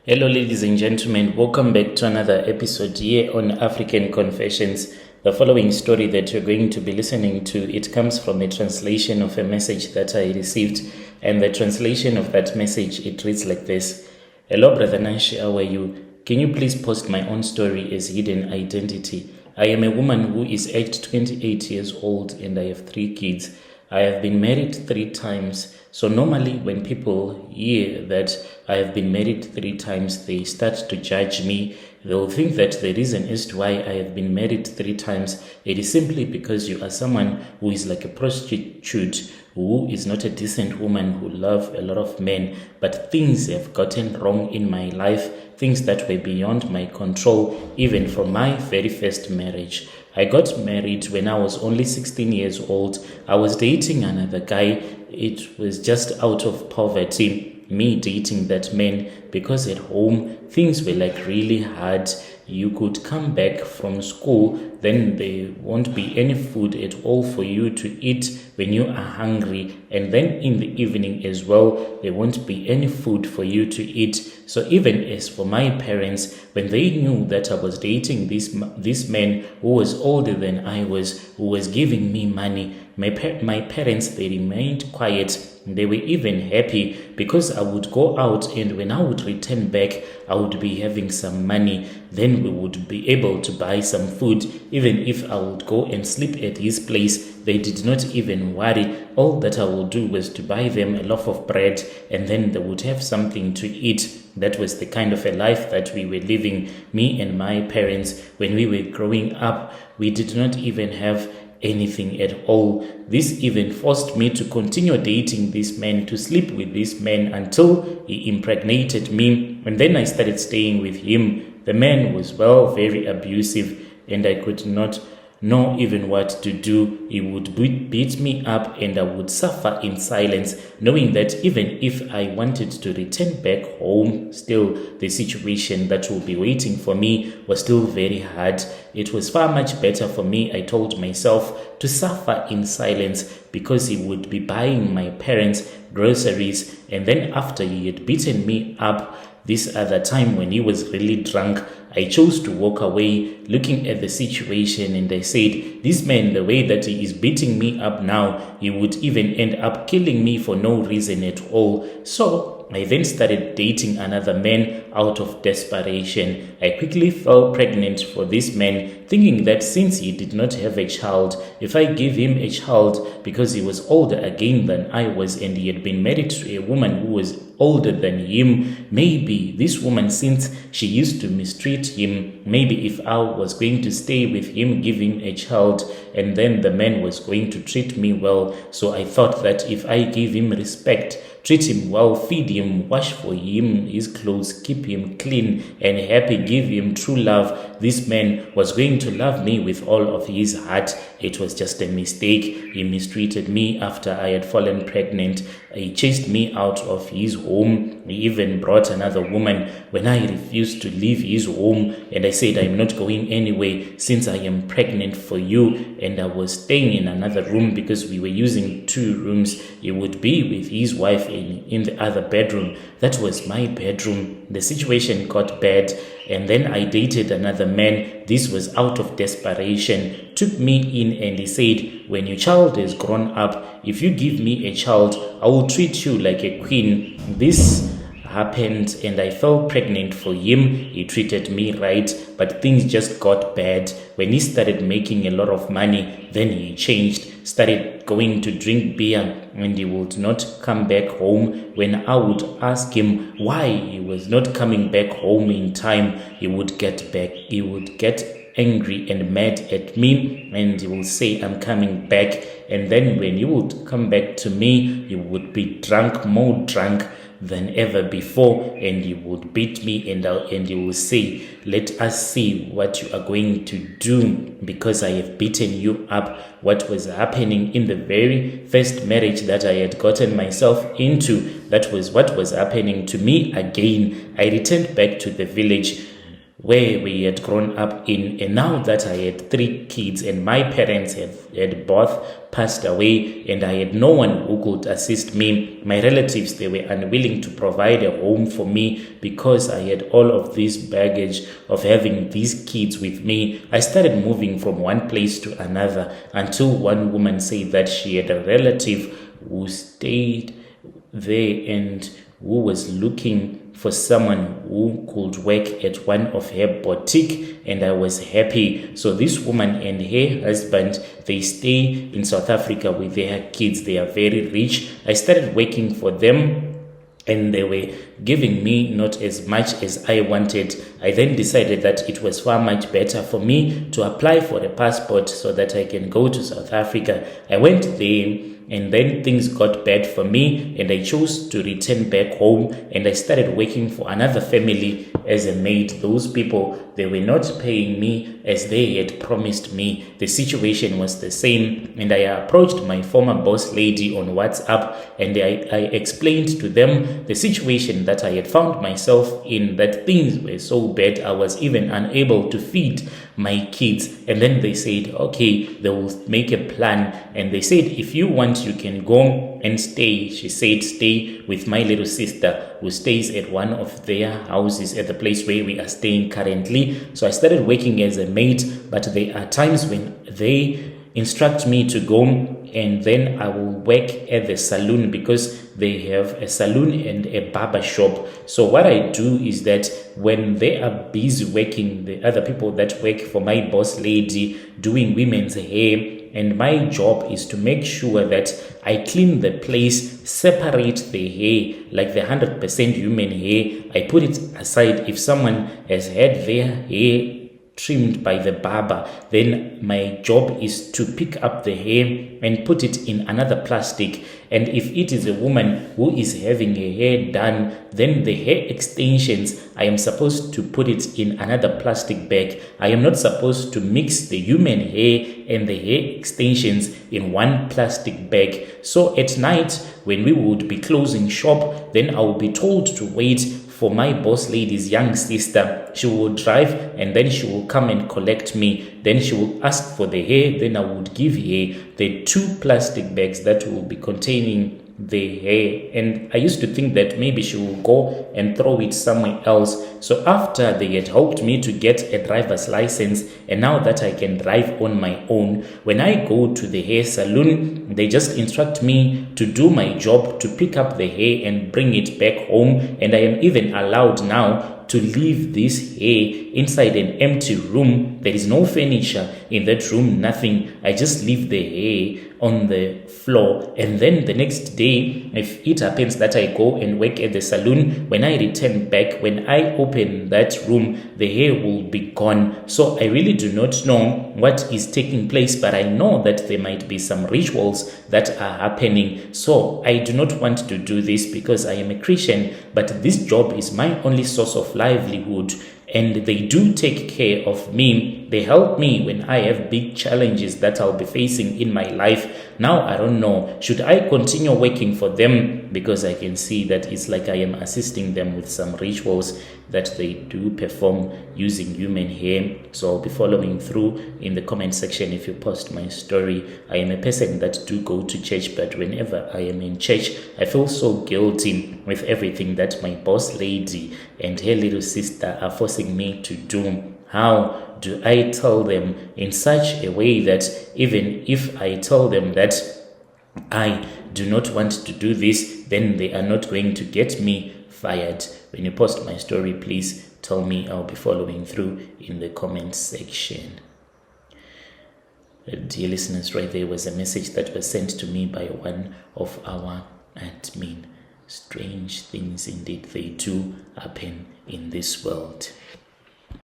Hello, ladies and gentlemen. Welcome back to another episode here on African Confessions. The following story that you're going to be listening to, it comes from a translation of a message that I received, and the translation of that message, it reads like this. Hello, Brother Nash, how are you? Can you please post my own story as hidden identity? I am a woman who is aged 28 years old and I have 3 kids. I have been married 3 times. So normally when people hear that I have been married 3 times, they start to judge me. They'll think that the reason as to why I have been married 3 times, it is simply because you are someone who is like a prostitute, who is not a decent woman, who loves a lot of men. But things have gotten wrong in my life, things that were beyond my control, even from my very first marriage. I got married when I was only 16 years old. I was dating another guy. It was just out of poverty, me dating that man, because at home things were like really hard. You could come back from school, then there won't be any food at all for you to eat when you are hungry, and then in the evening as well, there won't be any food for you to eat. So even as for my parents, when they knew that I was dating this man who was older than I was, who was giving me money, my parents, they remained quiet. They were even happy because I would go out, and when I would return back, I would be having some money. Then we would be able to buy some food. Even if I would go and sleep at his place, they did not even worry. All that I would do was to buy them a loaf of bread, and then they would have something to eat. That was the kind of a life that we were living, me and my parents, when we were growing up. We did not even have anything at all. This even forced me to continue dating this man, to sleep with this man until he impregnated me, and then I started staying with him. The man was very abusive, and I could not know even what to do. He would beat me up, and I would suffer in silence, knowing that even if I wanted to return back home, still the situation that would be waiting for me was still very hard. It was far much better for me, I told myself, to suffer in silence, because he would be buying my parents groceries, and then after he had beaten me up this other time when he was really drunk, I chose to walk away, looking at the situation, and I said, this man, the way that he is beating me up now, he would even end up killing me for no reason at all. So I then started dating another man out of desperation. I quickly fell pregnant for this man, thinking that since he did not have a child, if I gave him a child, because he was older again than I was, and he had been married to a woman who was older than him, maybe this woman, since she used to mistreat him, maybe if I was going to stay with him, give him a child, and then the man was going to treat me well. So I thought that if I give him respect, treat him well, feed him, wash for him his clothes, keep him clean and happy, give him true love, this man was going to love me with all of his heart. It was just a mistake. He mistreated me after I had fallen pregnant. He chased me out of his home. He even brought another woman when I refused to leave his home, and I said, I'm not going anyway since I am pregnant for you. And I was staying in another room because we were using 2 rooms. He would be with his wife in the other bedroom. That was my bedroom. The situation got bad, and then I dated another man. This was out of desperation. Took me in, and he said, when your child is grown up, if you give me a child, I will treat you like a queen. This happened, and I fell pregnant for him. He treated me right, but things just got bad. When he started making a lot of money, then he changed, started going to drink beer, and he would not come back home. When I would ask him why he was not coming back home in time, he would get angry and mad at me, and he will say, I'm coming back. And then when he would come back to me, he would be drunk, more drunk than ever before, and he would beat me, and he will say, let us see what you are going to do, because I have beaten you up. What was happening in the very first marriage that I had gotten myself into, that was what was happening to me again. I returned back to the village. where we had grown up in. And now that I had 3 kids and my parents had both passed away and I had no one who could assist me, my relatives, they were unwilling to provide a home for me because I had all of this baggage of having these kids with me. I started moving from one place to another until one woman said that she had a relative who stayed there and who was looking for someone who could work at one of her boutique, and I was happy. So this woman and her husband, they stay in South Africa with their kids. They are very rich. I started working for them and they were giving me not as much as I wanted. I then decided that it was far much better for me to apply for a passport so that I can go to South Africa. I went there and then things got bad for me and I chose to return back home, and I started working for another family as a maid. Those people, they were not paying me as they had promised me. The situation was the same, and I approached my former boss lady on WhatsApp and I explained to them the situation that I had found myself in, that things were so bad I was even unable to feed my kids. And then they said, okay, they will make a plan, and they said, if you want, you can go and stay. She said, stay with my little sister who stays at one of their houses at the place where we are staying currently. So I started working as a maid, but there are times when they instruct me to go and then I will work at the salon because they have a salon and a barber shop. So what I do is that when they are busy working, the other people that work for my boss lady doing women's hair, and my job is to make sure that I clean the place, separate the hair, like the 100% human hair. I put it aside. If someone has had their hair trimmed by the barber, then my job is to pick up the hair and put it in another plastic. And if it is a woman who is having her hair done, then the hair extensions, I am supposed to put it in another plastic bag. I am not supposed to mix the human hair and the hair extensions in one plastic bag. So at night, when we would be closing shop, then I will be told to wait for my boss lady's young sister. She will drive and then she will come and collect me. Then she will ask for the hair. Then I would give her the 2 plastic bags that will be containing the hair. And I used to think that maybe she will go and throw it somewhere else. So after they had helped me to get a driver's license, and now that I can drive on my own, when I go to the hair salon, they just instruct me to do my job, to pick up the hair and bring it back home. And I am even allowed now to leave this hair inside an empty room. There is no furniture in that room, nothing. I just leave the hair on the floor, and then the next day, if it happens that I go and work at the salon, when I return back, when I open that room, the hair will be gone. So I really do not know what is taking place, but I know that there might be some rituals that are happening. So I do not want to do this because I am a Christian, but this job is my only source of livelihood, and they do take care of me. They help me when I have big challenges that I'll be facing in my life. Now I don't know, should I continue working for them? Because I can see that it's like I am assisting them with some rituals that they do perform using human hair. So I'll be following through in the comment section if you post my story. I am a person that do go to church, but whenever I am in church, I feel so guilty with everything that my boss lady and her little sister are forcing me to do. How do I tell them in such a way that even if I tell them that I do not want to do this, then they are not going to get me fired? When you post my story, please tell me. I'll be following through in the comment section. Dear listeners, right there was a message that was sent to me by one of our admin. Strange things indeed, they do happen in this world.